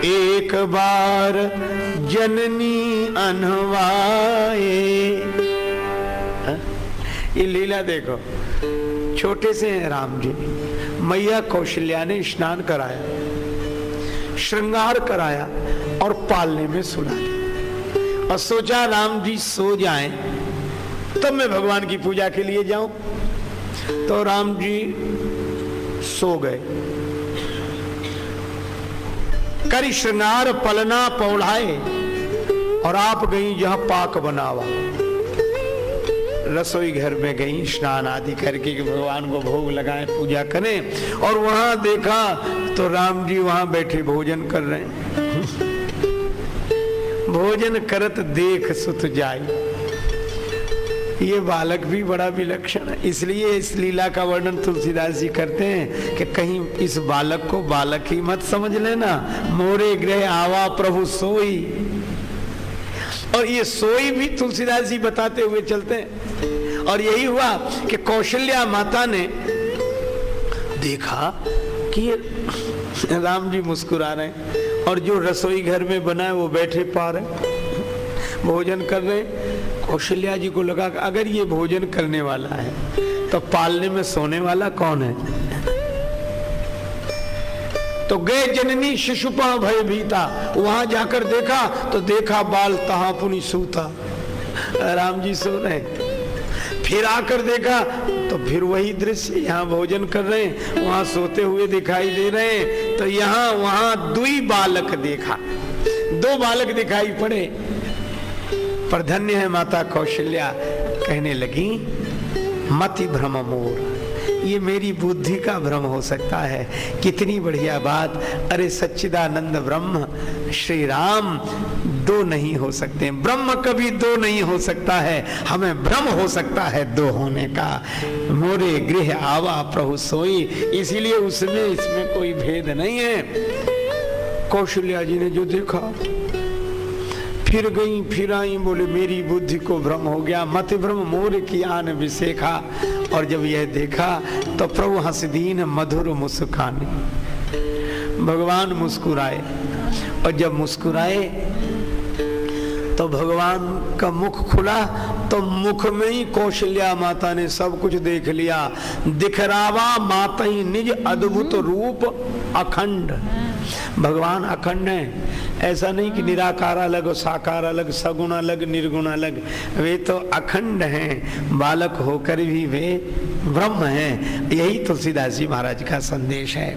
एक बार जननी अनवाए। ये लीला देखो, छोटे से हैं राम जी, मैया कौशल्या ने स्नान कराया, श्रृंगार कराया और पालने में सुला दिया और सोचा राम जी सो जाएं तब मैं भगवान की पूजा के लिए जाऊं। तो राम जी सो गए। करी श्रृंगार पलना पौढ़ाए और आप गई जहां पाक बनावा, रसोई घर में गई स्नान आदि करके कि भगवान को भोग लगाएं, पूजा करें। और वहां देखा तो राम जी वहां बैठे भोजन कर रहे हैं। भोजन करत देख सुत जाई। ये बालक भी बड़ा विलक्षण है, इसलिए इस लीला का वर्णन तुलसीदास जी करते हैं कि कहीं इस बालक को बालक ही मत समझ लेना। मोरे गृह आवा प्रभु सोई, और ये सोई भी तुलसीदास जी बताते हुए चलते हैं। और यही हुआ कि कौशल्या माता ने देखा कि राम जी मुस्कुरा रहे हैं और जो रसोई घर में बना है वो बैठे पा रहे, भोजन कर रहे। कौशल्या जी को लगा कि अगर ये भोजन करने वाला है तो पालने में सोने वाला कौन है। तो गए जननी शिशुपा भय भीता, वहां जाकर देखा तो देखा बाल तहा पुनि सूता, राम जी सो रहे। फिर आकर देखा तो फिर वही दृश्य, यहाँ भोजन कर रहे हैं, वहां सोते हुए दिखाई दे रहे हैं। तो यहाँ वहां दुई बालक देखा, दो बालक दिखाई पड़े। पर धन्य है माता कौशल्या, कहने लगी मति भ्रम मोर, ये मेरी बुद्धि का भ्रम हो सकता है। कितनी बढ़िया बात। अरे सच्चिदानंद ब्रह्म श्री राम दो नहीं हो सकते, ब्रह्म कभी दो नहीं हो सकता है, हमें भ्रम हो सकता है दो होने का। मोरे गृह आवा प्रभु सोई, इसीलिए उसमें इसमें कोई भेद नहीं है। कौशल्या जी ने जो देखा फिर गई फिर आई, बोले मेरी बुद्धि को भ्रम हो गया, मत भ्रम मोर की आन विसेखा। और जब यह देखा तो प्रभु हंस दीन मधुर मुस्काने, भगवान मुस्कुराए। और जब मुस्कुराए तो भगवान का मुख खुला तो मुख में ही कौशल्या माता ने सब कुछ देख लिया। दिखरावा माता ही निज अद्भुत रूप अखंड, भगवान अखंड है। ऐसा नहीं कि निराकार अलग और साकार अलग, सगुण अलग निर्गुण अलग, वे तो अखंड हैं। बालक होकर भी वे ब्रह्म हैं। यही तुलसीदास जी महाराज का संदेश है।